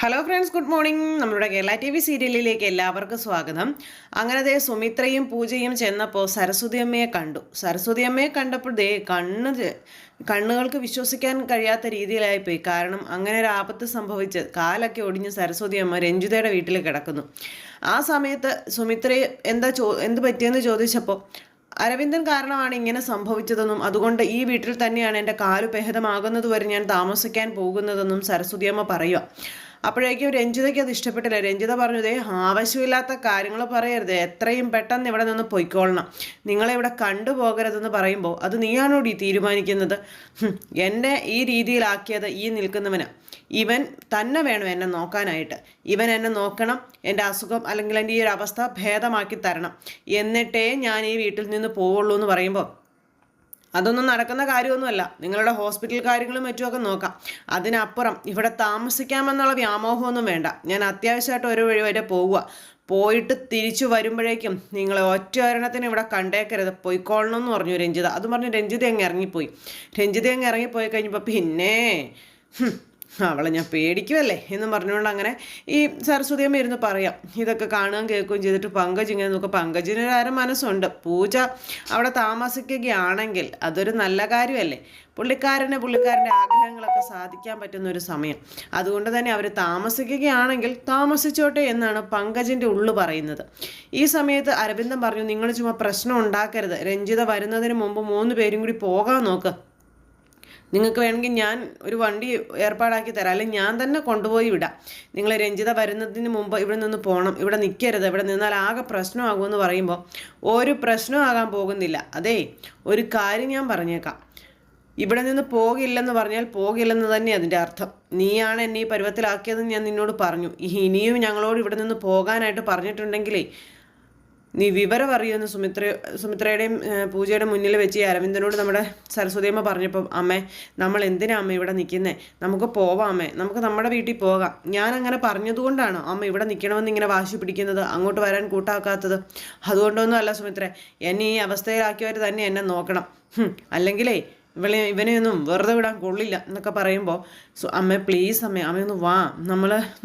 Hello friends, good morning. നമ്മുടെ Kerala T V സീരിയലിലേക്ക് എല്ലാവർക്കും സ്വാഗതം. അങ്ങനത്തെ സുമിത്രയും പൂജയും ചെന്നപ്പോൾ സരസ്വതി അമ്മയെ കണ്ടു. സരസ്വതി അമ്മയെ കണ്ടപ്പോൾ കണ്ണുകൾക്ക് വിശ്വസിക്കാൻ കഴിയാത്ത രീതിയിലായിപ്പോയി. കാരണം അങ്ങനെ ഒരു ആപത്ത് സംഭവിച്ച് കാലൊക്കെ ഒടിഞ്ഞ് സരസ്വതി അമ്മ രഞ്ജിതയുടെ വീട്ടിൽ കിടക്കുന്നു. ആ സമയത്ത് സുമിത്രയെ എന്ത് പറ്റിയെന്ന് ചോദിച്ചപ്പോൾ അരവിന്ദൻ കാരണമാണ് ഇങ്ങനെ സംഭവിച്ചതെന്നും അതുകൊണ്ട് ഈ വീട്ടിൽ തന്നെയാണ് എൻ്റെ കാലു ഭേദമാകുന്നത് വരെ ഞാൻ താമസിക്കാൻ പോകുന്നതെന്നും സരസ്വതി അമ്മ പറയുക. അപ്പോഴേക്കും രഞ്ജിതയ്ക്ക് അത് ഇഷ്ടപ്പെട്ടില്ല. രഞ്ജിത പറഞ്ഞു, ദേ ആവശ്യമില്ലാത്ത കാര്യങ്ങൾ പറയരുത്, എത്രയും പെട്ടെന്ന് ഇവിടെ നിന്ന് പൊയ്ക്കൊള്ളണം, നിങ്ങളെ ഇവിടെ കണ്ടുപോകരുതെന്ന് പറയുമ്പോൾ അത് നീയാണോടി തീരുമാനിക്കുന്നത്? എന്നെ ഈ രീതിയിലാക്കിയത് ഈ നിൽക്കുന്നവന്. ഇവൻ തന്നെ വേണം എന്നെ നോക്കാനായിട്ട്. ഇവൻ എന്നെ നോക്കണം, എൻ്റെ അസുഖം അല്ലെങ്കിൽ എൻ്റെ ഈ ഒരു അവസ്ഥ ഭേദമാക്കി തരണം, എന്നിട്ടേ ഞാൻ ഈ വീട്ടിൽ നിന്ന് പോവുള്ളൂ എന്ന് പറയുമ്പോൾ അതൊന്നും നടക്കുന്ന കാര്യമൊന്നുമല്ല. നിങ്ങളുടെ ഹോസ്പിറ്റൽ കാര്യങ്ങളും മറ്റുമൊക്കെ നോക്കാം. അതിനപ്പുറം ഇവിടെ താമസിക്കാമെന്നുള്ള വ്യാമോഹമൊന്നും വേണ്ട. ഞാൻ അത്യാവശ്യമായിട്ട് ഒരു വഴി വരെ പോവുക. പോയിട്ട് തിരിച്ചു വരുമ്പോഴേക്കും നിങ്ങളെ ഒറ്റ ഒരെണ്ണത്തിന് ഇവിടെ കണ്ടേക്കരുത്, പൊയ്ക്കൊള്ളണം എന്ന് പറഞ്ഞു രഞ്ജിത. അത് പറഞ്ഞ് രഞ്ജിത അങ്ങ് ഇറങ്ങിപ്പോയി. ഇറങ്ങിപ്പോയി കഴിഞ്ഞപ്പോൾ പിന്നെ അവളെ ഞാൻ പേടിക്കുമല്ലേ എന്നും പറഞ്ഞുകൊണ്ട് അങ്ങനെ ഈ സരസ്വതി അമ്മ ഇരുന്ന് പറയാം. ഇതൊക്കെ കാണുകയും കേൾക്കുകയും ചെയ്തിട്ട് പങ്കജ് ഇങ്ങനെ നോക്കുക. പങ്കജിനൊരു മനസ്സുണ്ട്. പൂജ അവിടെ താമസിക്കുകയാണെങ്കിൽ അതൊരു നല്ല കാര്യമല്ലേ. പുള്ളിക്കാരൻ്റെ ആഗ്രഹങ്ങളൊക്കെ സാധിക്കാൻ പറ്റുന്ന ഒരു സമയം. അതുകൊണ്ട് തന്നെ അവർ താമസിക്കുകയാണെങ്കിൽ താമസിച്ചോട്ടെ എന്നാണ് പങ്കജിൻ്റെ ഉള്ളു പറയുന്നത്. ഈ സമയത്ത് അരവിന്ദൻ പറഞ്ഞു, നിങ്ങൾ ചുമ്മാ പ്രശ്നം ഉണ്ടാക്കരുത്. രഞ്ജിത വരുന്നതിന് മുമ്പ് 3 പേരും കൂടി പോകാൻ നോക്ക്. നിങ്ങൾക്ക് വേണമെങ്കിൽ ഞാൻ ഒരു വണ്ടി ഏർപ്പാടാക്കി തരാം, അല്ലെങ്കിൽ ഞാൻ തന്നെ കൊണ്ടുപോയി വിടാം. നിങ്ങൾ രഞ്ജിത വരുന്നതിന് മുമ്പ് ഇവിടെ നിന്ന് പോകണം, ഇവിടെ നിൽക്കരുത്, ഇവിടെ നിന്നാൽ ആകെ പ്രശ്നമാകുമെന്ന് പറയുമ്പോൾ ഒരു പ്രശ്നമാകാൻ പോകുന്നില്ല. അതേ, ഒരു കാര്യം ഞാൻ പറഞ്ഞേക്കാം, ഇവിടെ നിന്ന് പോകില്ലെന്ന് പറഞ്ഞാൽ പോകില്ലെന്ന് തന്നെ അതിൻ്റെ അർത്ഥം. നീയാണ് എന്നെ ഈ പരുവത്തിലാക്കിയതെന്ന് ഞാൻ നിന്നോട് പറഞ്ഞു. ഇനിയും ഞങ്ങളോട് ഇവിടെ നിന്ന് പോകാനായിട്ട് പറഞ്ഞിട്ടുണ്ടെങ്കിലേ നീ വിവരം അറിയുമെന്ന് സുമിത്രയുടെയും പൂജയുടെ മുന്നിൽ വെച്ച് ഈ അരവിന്ദനോട് നമ്മുടെ സരസ്വതിയമ്മ പറഞ്ഞപ്പം, അമ്മേ നമ്മൾ എന്തിനാ അമ്മ ഇവിടെ നിൽക്കുന്നേ, നമുക്ക് പോവാം അമ്മേ, നമുക്ക് നമ്മുടെ വീട്ടിൽ പോകാം. ഞാൻ അങ്ങനെ പറഞ്ഞതുകൊണ്ടാണ് അമ്മ ഇവിടെ നിൽക്കണമെന്ന് ഇങ്ങനെ വാശി പിടിക്കുന്നത്, അങ്ങോട്ട് വരാൻ കൂട്ടാക്കാത്തത്. അതുകൊണ്ടൊന്നും അല്ല സുമിത്രേ, എന്നെ ഈ അവസ്ഥയിലാക്കിയവർ തന്നെ എന്നെ നോക്കണം. അല്ലെങ്കിലേ ഇവനെയൊന്നും വെറുതെ വിടാൻ കൊള്ളില്ല എന്നൊക്കെ പറയുമ്പോൾ അമ്മ പ്ലീസ് അമ്മയൊന്ന് വാ,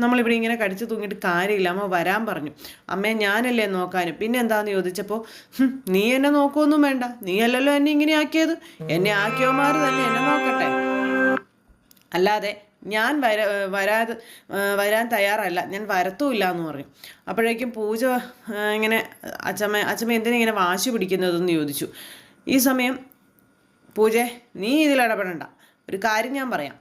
നമ്മളിവിടെ ഇങ്ങനെ കടിച്ചു തൂങ്ങിയിട്ട് കാര്യമില്ല, അമ്മ വരാൻ പറഞ്ഞു. അമ്മയെ ഞാനല്ലേ നോക്കാനും. പിന്നെ എന്താന്ന് ചോദിച്ചപ്പോൾ, നീ എന്നെ നോക്കുമൊന്നും വേണ്ട, നീ അല്ലല്ലോ എന്നെ ഇങ്ങനെ ആക്കിയത്, എന്നെ ആക്കിയവന്മാർ തന്നെ എന്നെ നോക്കട്ടെ, അല്ലാതെ ഞാൻ വരാൻ തയ്യാറല്ല, ഞാൻ വരത്തുമില്ല എന്ന് പറഞ്ഞു. അപ്പോഴേക്കും പൂജ ഇങ്ങനെ അച്ഛമ്മ എന്തിനാ ഇങ്ങനെ വാശി പിടിക്കുന്നതെന്ന് ചോദിച്ചു. ഈ സമയം പൂജ, നീ ഇതിലിടപെടണ്ട, ഒരു കാര്യം ഞാൻ പറയാം,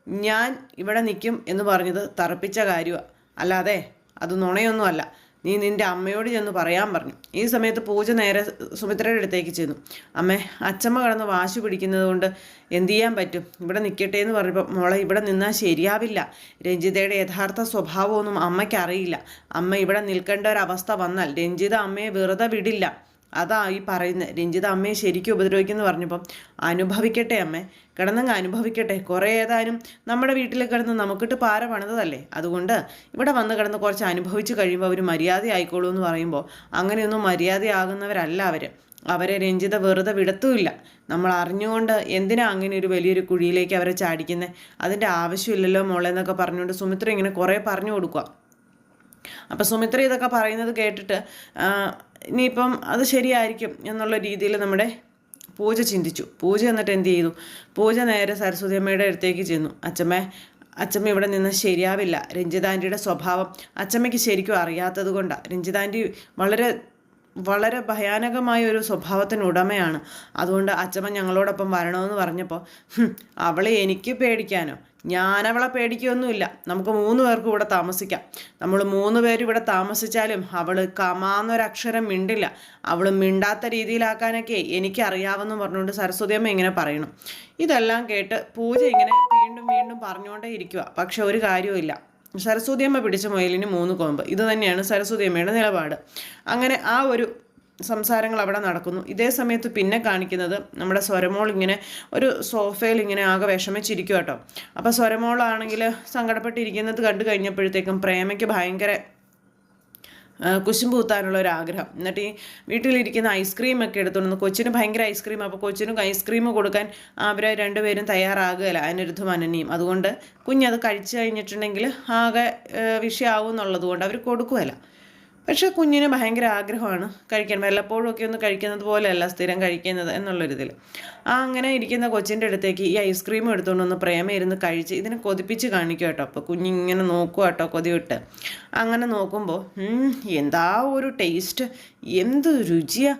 ഞാൻ ഇവിടെ നിൽക്കും എന്ന് പറഞ്ഞത് തറപ്പിച്ച കാര്യമാണ്, അല്ലാതെ അത് നുണയൊന്നുമല്ല. നീ നിൻ്റെ അമ്മയോട് ചെന്ന് പറയാൻ പറഞ്ഞു. ഈ സമയത്ത് പൂജ നേരെ സുമിത്രയുടെ അടുത്തേക്ക് ചെന്നു. അമ്മേ, അച്ഛമ്മ കിടന്ന് വാശി പിടിക്കുന്നത് കൊണ്ട് എന്ത് ചെയ്യാൻ പറ്റും, ഇവിടെ നിൽക്കട്ടെ എന്ന് പറഞ്ഞപ്പോൾ, മോളെ ഇവിടെ നിന്നാൽ ശരിയാവില്ല, രഞ്ജിതയുടെ യഥാർത്ഥ സ്വഭാവമൊന്നും അമ്മയ്ക്ക് അറിയില്ല. അമ്മ ഇവിടെ നിൽക്കേണ്ട ഒരവസ്ഥ വന്നാൽ രഞ്ജിത അമ്മയെ വെറുതെ വിടില്ല. അതാ ഈ പറയുന്നത്. രഞ്ജിത അമ്മയെ ശരിക്കും ഉപദ്രവിക്കുമെന്ന് പറഞ്ഞപ്പം, അനുഭവിക്കട്ടെ അമ്മേ, കിടന്നങ്ങ് അനുഭവിക്കട്ടെ. കുറേ ഏതായാലും നമ്മുടെ വീട്ടിൽ കിടന്ന് നമുക്കിട്ട് പാര പണിതല്ലേ, അതുകൊണ്ട് ഇവിടെ വന്ന് കിടന്ന് കുറച്ച് അനുഭവിച്ച് കഴിയുമ്പോൾ അവർ മര്യാദ ആയിക്കോളൂ എന്ന് പറയുമ്പോൾ, അങ്ങനെയൊന്നും മര്യാദയാകുന്നവരല്ല അവരെ രഞ്ജിത വെറുതെ വിടത്തുമില്ല. നമ്മൾ അറിഞ്ഞുകൊണ്ട് എന്തിനാ അങ്ങനെ ഒരു വലിയൊരു കുഴിയിലേക്ക് അവരെ ചാടിക്കുന്നത്, അതിൻ്റെ ആവശ്യമില്ലല്ലോ മോളെ എന്നൊക്കെ പറഞ്ഞുകൊണ്ട് സുമിത്ര ഇങ്ങനെ കുറേ പറഞ്ഞു കൊടുക്കുക. അപ്പം സുമിത്ര ഇതൊക്കെ പറയുന്നത് കേട്ടിട്ട് ഇനിയിപ്പം അത് ശരിയായിരിക്കും എന്നുള്ള രീതിയിൽ നമ്മുടെ പൂജ ചിന്തിച്ചു. പൂജ എന്നിട്ട് എന്ത് ചെയ്തു, പൂജ നേരെ സരസ്വതി അമ്മയുടെ അടുത്തേക്ക് ചെന്നു. അച്ഛമ്മ ഇവിടെ നിന്ന് ശരിയാവില്ല, രഞ്ജിതാൻ്റിയുടെ സ്വഭാവം അച്ഛമ്മയ്ക്ക് ശരിക്കും അറിയാത്തത് കൊണ്ടാണ്. രഞ്ജിതാൻ്റി വളരെ ഭയാനകമായ ഒരു സ്വഭാവത്തിന് ഉടമയാണ്. അതുകൊണ്ട് അച്ഛമ്മ ഞങ്ങളോടൊപ്പം വരണമെന്ന് പറഞ്ഞപ്പോൾ, അവളെ എനിക്ക് പേടിക്കാനോ, ഞാനവളെ പേടിക്കുകയൊന്നുമില്ല, നമുക്ക് 3 പേർക്കും ഇവിടെ താമസിക്കാം. നമ്മൾ 3 പേരും ഇവിടെ താമസിച്ചാലും അവൾ കമാന്നൊരക്ഷരം മിണ്ടില്ല. അവൾ മിണ്ടാത്ത രീതിയിലാക്കാനൊക്കെ എനിക്കറിയാമെന്ന് പറഞ്ഞുകൊണ്ട് സരസ്വതി അമ്മ ഇങ്ങനെ പറയണം. ഇതെല്ലാം കേട്ട് പൂജ ഇങ്ങനെ വീണ്ടും വീണ്ടും പറഞ്ഞുകൊണ്ടേ ഇരിക്കുക. പക്ഷെ ഒരു കാര്യവുമില്ല. സരസ്വതി അമ്മ പിടിച്ച മുയലിന് 3 കൊമ്പ്. ഇത് തന്നെയാണ് സരസ്വതി അമ്മയുടെ നിലപാട്. അങ്ങനെ ആ ഒരു സംസാരങ്ങൾ അവിടെ നടക്കുന്നു. ഇതേ സമയത്ത് പിന്നെ കാണിക്കുന്നത് നമ്മുടെ സ്വരമോൾ ഇങ്ങനെ ഒരു സോഫയിൽ ഇങ്ങനെ ആകെ വിഷമിച്ചിരിക്കും കേട്ടോ. അപ്പോൾ സ്വരമോളാണെങ്കിൽ സങ്കടപ്പെട്ടിരിക്കുന്നത് കണ്ടു കഴിഞ്ഞപ്പോഴത്തേക്കും പ്രേമയ്ക്ക് ഭയങ്കര കുശുമ്പ് കുത്താനുള്ള ഒരു ആഗ്രഹം. എന്നിട്ട് ഈ വീട്ടിലിരിക്കുന്ന ഐസ്ക്രീമൊക്കെ എടുത്തുകൊണ്ട് കൊച്ചിന് ഭയങ്കര ഐസ്ക്രീം. അപ്പോൾ കൊച്ചിനും ഐസ്ക്രീം കൊടുക്കാൻ അവർ രണ്ടുപേരും തയ്യാറാകുകയില്ല, അനിരുദ്ധും അനന്യയും. അതുകൊണ്ട് കുഞ്ഞത് കഴിച്ചു കഴിഞ്ഞിട്ടുണ്ടെങ്കിൽ ആകെ വിഷയമാവും എന്നുള്ളത് കൊണ്ട് അവർ കൊടുക്കുകയില്ല. പക്ഷേ കുഞ്ഞിന് ഭയങ്കര ആഗ്രഹമാണ് കഴിക്കാൻ. വല്ലപ്പോഴും ഒക്കെ ഒന്ന് കഴിക്കുന്നത് പോലെയല്ല സ്ഥിരം കഴിക്കുന്നത് എന്നുള്ളൊരിതിൽ. അങ്ങനെ ഇരിക്കുന്ന കൊച്ചിൻ്റെ അടുത്തേക്ക് ഈ ഐസ്ക്രീം എടുത്തുകൊണ്ട് വന്ന് പ്രേമ ഇരുന്ന് കഴിച്ച് ഇതിനെ കൊതിപ്പിച്ച് കാണിക്കും കേട്ടോ. അപ്പോൾ കുഞ്ഞിങ്ങനെ നോക്കുക കേട്ടോ കൊതിവിട്ട്. അങ്ങനെ നോക്കുമ്പോൾ എന്താ ഒരു ടേസ്റ്റ്, എന്ത് രുചിയാ,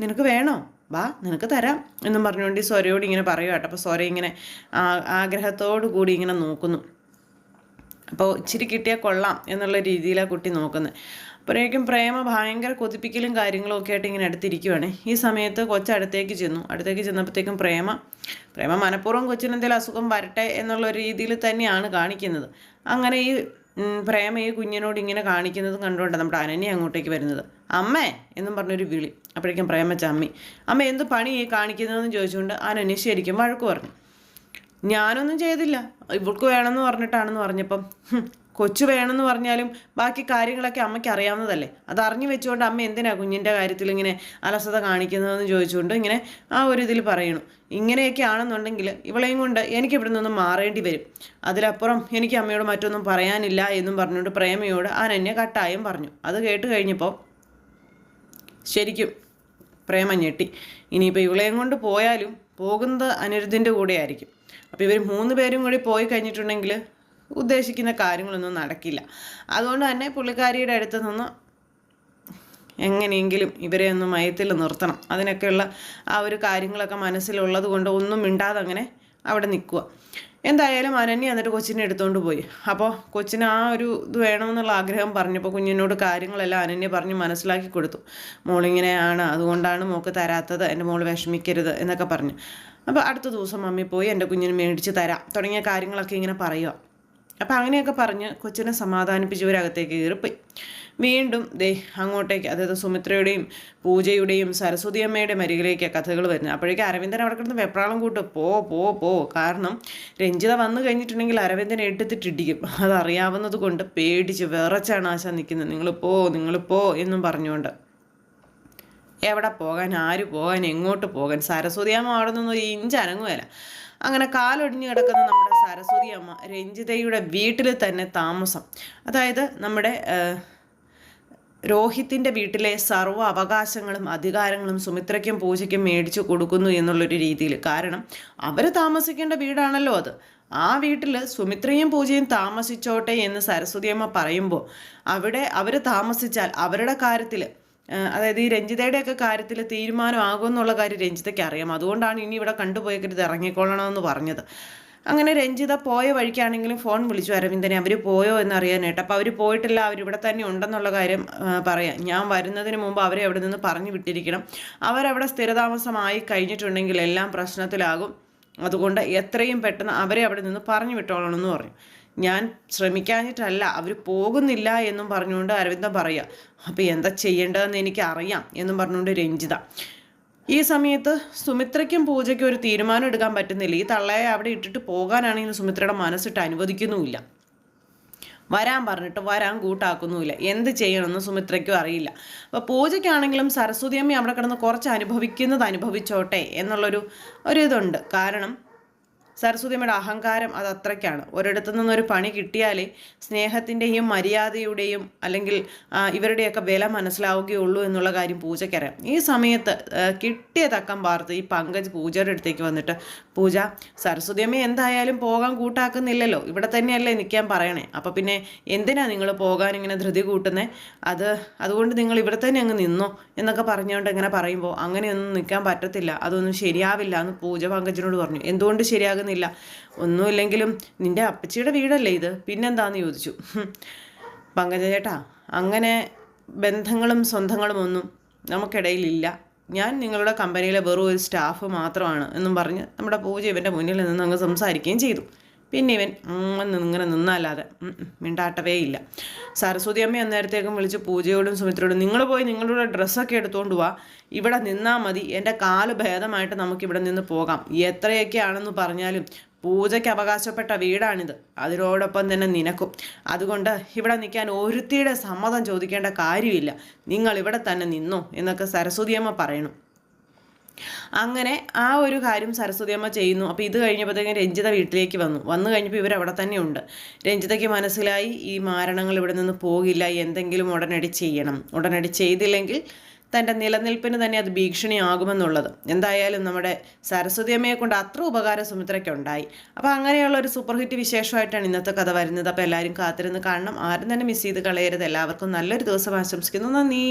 നിനക്ക് വേണോ, വാ നിനക്ക് തരാം എന്നും പറഞ്ഞുകൊണ്ട് ഈ സ്വരയോട് ഇങ്ങനെ പറയുക കേട്ടോ. അപ്പോൾ സ്വര ഇങ്ങനെ ആഗ്രഹത്തോടു കൂടി ഇങ്ങനെ നോക്കുന്നു. അപ്പോൾ ഇച്ചിരി കിട്ടിയാൽ കൊള്ളാം എന്നുള്ള രീതിയിലാണ് കുട്ടി നോക്കുന്നത്. അപ്പോഴേക്കും പ്രേമ ഭയങ്കര കൊതിപ്പിക്കലും കാര്യങ്ങളും ഒക്കെ ആയിട്ട് ഇങ്ങനെ അടുത്തിരിക്കുവാണ്. ഈ സമയത്ത് കൊച്ചടുത്തേക്ക് ചെന്നു. അടുത്തേക്ക് ചെന്നപ്പോഴത്തേക്കും പ്രേമ മനഃപൂർവ്വം കൊച്ചിന് എന്തെങ്കിലും അസുഖം വരട്ടെ എന്നുള്ള ഒരു രീതിയിൽ തന്നെയാണ് കാണിക്കുന്നത്. അങ്ങനെ ഈ പ്രേമ ഈ കുഞ്ഞിനോട് ഇങ്ങനെ കാണിക്കുന്നത് കണ്ടുകൊണ്ടാണ് നമ്മുടെ അനന്യ അങ്ങോട്ടേക്ക് വരുന്നത്. അമ്മേ എന്നും പറഞ്ഞൊരു വിളി. അപ്പോഴേക്കും പ്രേമ ചമ്മി. അമ്മ എന്ത് പണി ഈ കാണിക്കുന്നതെന്ന് ചോദിച്ചുകൊണ്ട് അനന്യ ശരിക്കും വഴക്ക് പറഞ്ഞു. ഞാനൊന്നും ചെയ്തില്ല, ഇവൾക്ക് വേണമെന്ന് പറഞ്ഞിട്ടാണെന്ന് പറഞ്ഞപ്പം കൊച്ചു വേണമെന്ന് പറഞ്ഞാലും ബാക്കി കാര്യങ്ങളൊക്കെ അമ്മയ്ക്ക് അറിയാവുന്നതല്ലേ, അത് അറിഞ്ഞു വെച്ചുകൊണ്ട് അമ്മ എന്തിനാ കുഞ്ഞിൻ്റെ കാര്യത്തിൽ ഇങ്ങനെ അലസത കാണിക്കുന്നതെന്ന് ചോദിച്ചുകൊണ്ട് ഇങ്ങനെ ആ ഒരു ഇതിൽ പറയണു. ഇങ്ങനെയൊക്കെ ആണെന്നുണ്ടെങ്കിൽ ഇവളെയും കൊണ്ട് എനിക്ക് ഇവിടെ നിന്നും മാറേണ്ടി വരും, അതിലപ്പുറം എനിക്ക് അമ്മയോട് മറ്റൊന്നും പറയാനില്ല എന്നും പറഞ്ഞുകൊണ്ട് പ്രേമയോട് അനന്യ കട്ടായം പറഞ്ഞു. അത് കേട്ട് കഴിഞ്ഞപ്പോൾ ശരിക്കും പ്രേമ ഞെട്ടി. ഇനിയിപ്പോൾ ഇവളെയും കൊണ്ട് പോയാലും പോകുന്നത് അനിരുദ്ധിൻ്റെ കൂടെ ആയിരിക്കും. അപ്പോൾ ഇവർ 3 പേരും കൂടി പോയി കഴിഞ്ഞിട്ടുണ്ടെങ്കിൽ ഉദ്ദേശിക്കുന്ന കാര്യങ്ങളൊന്നും നടക്കില്ല. അതുകൊണ്ട് തന്നെ പുള്ളിക്കാരിയുടെ അടുത്ത് നിന്ന് എങ്ങനെയെങ്കിലും ഇവരെ ഒന്ന് മയത്തിൽ നിർത്തണം. അതിനൊക്കെയുള്ള ആ ഒരു കാര്യങ്ങളൊക്കെ മനസ്സിലുള്ളത് കൊണ്ട് ഒന്നും മിണ്ടാതെ അങ്ങനെ അവിടെ നിൽക്കുക. എന്തായാലും അനന്യ എന്നിട്ട് കൊച്ചിനെ എടുത്തുകൊണ്ട് പോയി. അപ്പോൾ കൊച്ചിന് ആ ഒരു ഇത് വേണമെന്നുള്ള ആഗ്രഹം പറഞ്ഞപ്പോൾ കുഞ്ഞിനോട് കാര്യങ്ങളെല്ലാം അനന്യ പറഞ്ഞ് മനസ്സിലാക്കി കൊടുത്തു. മോളിങ്ങനെയാണ്, അതുകൊണ്ടാണ് മോൾക്ക് തരാത്തത്, എൻ്റെ മോൾ വിഷമിക്കരുത് എന്നൊക്കെ പറഞ്ഞു. അപ്പോൾ അടുത്ത ദിവസം മമ്മി പോയി എൻ്റെ കുഞ്ഞിന് മേടിച്ച് തരാം തുടങ്ങിയ കാര്യങ്ങളൊക്കെ ഇങ്ങനെ പറയുക. അപ്പം അങ്ങനെയൊക്കെ പറഞ്ഞ് കൊച്ചിനെ സമാധാനിപ്പിച്ചവരകത്തേക്ക് കയറിപ്പോയി. വീണ്ടും അങ്ങോട്ടേക്ക്, അതായത് സുമിത്രയുടെയും പൂജയുടെയും സരസ്വതി അമ്മയുടെയും അരികിലേക്ക് കഥകൾ വരുന്നത്. അപ്പോഴേക്കും അരവിന്ദൻ അവിടെ കിടന്ന് വെപ്രാളം കൂട്ട് പോ. കാരണം രഞ്ജിത വന്നു കഴിഞ്ഞിട്ടുണ്ടെങ്കിൽ അരവിന്ദനെ എടുത്തിട്ടിടിക്കും. അതറിയാവുന്നത് കൊണ്ട് പേടിച്ച് വിറച്ചാണ് ആശ നിൽക്കുന്നത്. നിങ്ങൾ പോ എന്നും പറഞ്ഞുകൊണ്ട്. എവിടെ പോകാൻ, ആര് പോകാൻ, എങ്ങോട്ട് പോകാൻ? സരസ്വതി അമ്മ അവിടെ നിന്ന് ഒരു ഇഞ്ച് അനങ്ങുകയില്ല. അങ്ങനെ കാലൊടിഞ്ഞു കിടക്കുന്ന നമ്മുടെ സരസ്വതി അമ്മ രഞ്ജിതയുടെ വീട്ടിൽ തന്നെ താമസം. അതായത് നമ്മുടെ രോഹിത്തിൻ്റെ വീട്ടിലെ സർവ്വ അവകാശങ്ങളും അധികാരങ്ങളും സുമിത്രയ്ക്കും പൂജയ്ക്കും മേടിച്ചു കൊടുക്കുന്നു എന്നുള്ളൊരു രീതിയിൽ. കാരണം അവർ താമസിക്കേണ്ട വീടാണല്ലോ അത്. ആ വീട്ടിൽ സുമിത്രയും പൂജയും താമസിച്ചോട്ടെ എന്ന് സരസ്വതി അമ്മ പറയുമ്പോൾ അവിടെ അവർ താമസിച്ചാൽ അവരുടെ കാര്യത്തിൽ, അതായത് ഈ രഞ്ജിതയുടെയൊക്കെ കാര്യത്തിൽ തീരുമാനമാകുമെന്നുള്ള കാര്യം രഞ്ജിതയ്ക്ക് അറിയാം. അതുകൊണ്ടാണ് ഇനി ഇവിടെ കണ്ടുപോയക്കരുത്, ഇറങ്ങിക്കൊള്ളണമെന്ന് പറഞ്ഞത്. അങ്ങനെ രഞ്ജിത പോയ വഴിക്കാണെങ്കിലും ഫോൺ വിളിച്ചു അരവിന്ദനെ, അവർ പോയോ എന്നറിയാനായിട്ട്. അപ്പോൾ അവർ പോയിട്ടില്ല, അവരിവിടെ തന്നെ ഉണ്ടെന്നുള്ള കാര്യം പറയാം. ഞാൻ വരുന്നതിന് മുമ്പ് അവരെ അവിടെ നിന്ന് പറഞ്ഞു വിട്ടിരിക്കണം. അവരവിടെ സ്ഥിരതാമസമായി കഴിഞ്ഞിട്ടുണ്ടെങ്കിൽ എല്ലാം പ്രശ്നത്തിലാകും. അതുകൊണ്ട് എത്രയും പെട്ടെന്ന് അവരെ അവിടെ നിന്ന് പറഞ്ഞു വിട്ടോളണമെന്ന് പറഞ്ഞു. ഞാൻ ശ്രമിക്കാഞ്ഞിട്ടല്ല, അവർ പോകുന്നില്ല എന്നും പറഞ്ഞുകൊണ്ട് അരവിന്ദൻ പറയുക. അപ്പോൾ എന്താ ചെയ്യേണ്ടതെന്ന് എനിക്കറിയാം എന്നും പറഞ്ഞുകൊണ്ട് രഞ്ജിത. ഈ സമയത്ത് സുമിത്രയ്ക്കും പൂജയ്ക്കും ഒരു തീരുമാനം എടുക്കാൻ പറ്റുന്നില്ല. ഈ തള്ളയെ അവിടെ ഇട്ടിട്ട് പോകാനാണെങ്കിൽ സുമിത്രയുടെ മനസ്സിട്ട് അനുവദിക്കുന്നുമില്ല. വരാൻ പറഞ്ഞിട്ട് വരാൻ കൂട്ടാക്കുന്നുമില്ല. എന്ത് ചെയ്യണമെന്ന് സുമിത്രയ്ക്കും അറിയില്ല. അപ്പോൾ പൂജയ്ക്കാണെങ്കിലും സരസ്വതി അമ്മ അവിടെ കിടന്ന് കുറച്ച് അനുഭവിച്ചോട്ടെ എന്നുള്ളൊരു ഇതുണ്ട്. കാരണം സരസ്വതിയമ്മയുടെ അഹങ്കാരം അത് അത്രയ്ക്കാണ്. ഒരിടത്തു നിന്നൊരു പണി കിട്ടിയാലേ സ്നേഹത്തിൻ്റെയും മര്യാദയുടെയും അല്ലെങ്കിൽ ഇവരുടെയൊക്കെ വില മനസ്സിലാവുകയുള്ളൂ എന്നുള്ള കാര്യം പൂജയ്ക്കറിയാം. ഈ സമയത്ത് കിട്ടിയ തക്കം പാർത്ത് ഈ പങ്കജ് പൂജയുടെ അടുത്തേക്ക് വന്നിട്ട്, പൂജ, സരസ്വതിയമ്മ എന്തായാലും പോകാൻ കൂട്ടാക്കുന്നില്ലല്ലോ, ഇവിടെ തന്നെയല്ലേ നിൽക്കാൻ പറയണേ, അപ്പോൾ പിന്നെ എന്തിനാ നിങ്ങൾ പോകാൻ ഇങ്ങനെ ധൃതി കൂട്ടുന്നേ? അതുകൊണ്ട് നിങ്ങൾ ഇവിടെ തന്നെ അങ്ങ് നിന്നോ എന്നൊക്കെ പറഞ്ഞുകൊണ്ട് ഇങ്ങനെ പറയുമ്പോൾ, അങ്ങനെയൊന്നും നിൽക്കാൻ പറ്റത്തില്ല, അതൊന്നും ശരിയാവില്ല എന്ന് പൂജ പങ്കജിനോട് പറഞ്ഞു. എന്തുകൊണ്ട് ശരിയാകുന്നില്ല? ഒന്നുമില്ലെങ്കിലും നിന്റെ അപ്പച്ചിയുടെ വീടല്ലേ ഇത്, പിന്നെന്താന്ന് ചോദിച്ചു. പങ്കജ ചേട്ടാ, അങ്ങനെ ബന്ധങ്ങളും സ്വന്തങ്ങളും ഒന്നും നമുക്കിടയിലില്ല. ഞാൻ നിങ്ങളുടെ കമ്പനിയിലെ വെറും ഒരു സ്റ്റാഫ് മാത്രമാണ് എന്നും പറഞ്ഞ് നമ്മുടെ പൂജ ഇവൻ്റെ മുന്നിൽ നിന്ന് അങ്ങ് സംസാരിക്കുകയും ചെയ്തു. പിന്നെ ഇവൻ ഇങ്ങനെ നിന്നല്ലാതെ മിണ്ടാട്ടവേ ഇല്ല. സരസ്വതി അമ്മ അന്നേരത്തേക്കും വിളിച്ച് പൂജയോടും സുമിത്രയോടും, നിങ്ങൾ പോയി നിങ്ങളുടെ ഡ്രസ്സൊക്കെ എടുത്തുകൊണ്ട് വാ, ഇവിടെ നിന്നാൽ മതി, എൻ്റെ കാല് ഭേദമായിട്ട് നമുക്കിവിടെ നിന്ന് പോകാം. എത്രയൊക്കെ ആണെന്ന് പറഞ്ഞാലും പൂജയ്ക്ക് അവകാശപ്പെട്ട വീടാണിത്, അതിനോടൊപ്പം തന്നെ നിനക്കും. അതുകൊണ്ട് ഇവിടെ നിൽക്കാൻ ഒരുത്തിയുടെ സമ്മതം ചോദിക്കേണ്ട കാര്യമില്ല, നിങ്ങൾ ഇവിടെ തന്നെ നിന്നോ എന്നൊക്കെ സരസ്വതിയമ്മ പറയണം. അങ്ങനെ ആ ഒരു കാര്യം സരസ്വതിയമ്മ ചെയ്യുന്നു. അപ്പോൾ ഇത് കഴിഞ്ഞപ്പോഴത്തേക്കും രഞ്ജിത വീട്ടിലേക്ക് വന്നു കഴിഞ്ഞപ്പോൾ ഇവരവിടെ തന്നെ ഉണ്ട്. രഞ്ജിതയ്ക്ക് മനസ്സിലായി ഈ മാരണങ്ങൾ ഇവിടെ നിന്ന് പോകില്ല, എന്തെങ്കിലും ഉടനടി ചെയ്യണം, ഉടനടി ചെയ്തില്ലെങ്കിൽ തൻ്റെ നിലനിൽപ്പിന് തന്നെ അത് ഭീഷണിയാകുമെന്നുള്ളത്. എന്തായാലും നമ്മുടെ സരസ്വതി അമ്മയെ കൊണ്ട് അത്ര ഉപകാരം സുമിത്രയ്ക്കുണ്ടായി. അപ്പോൾ അങ്ങനെയുള്ള ഒരു സൂപ്പർ ഹിറ്റ് വിശേഷമായിട്ടാണ് ഇന്നത്തെ കഥ വരുന്നത്. അപ്പോൾ എല്ലാവരും കാത്തിരുന്ന് കാണണം, ആരും തന്നെ മിസ് ചെയ്ത് കളയരുത്. എല്ലാവർക്കും നല്ലൊരു ദിവസം ആശംസിക്കുന്നു. നന്ദി.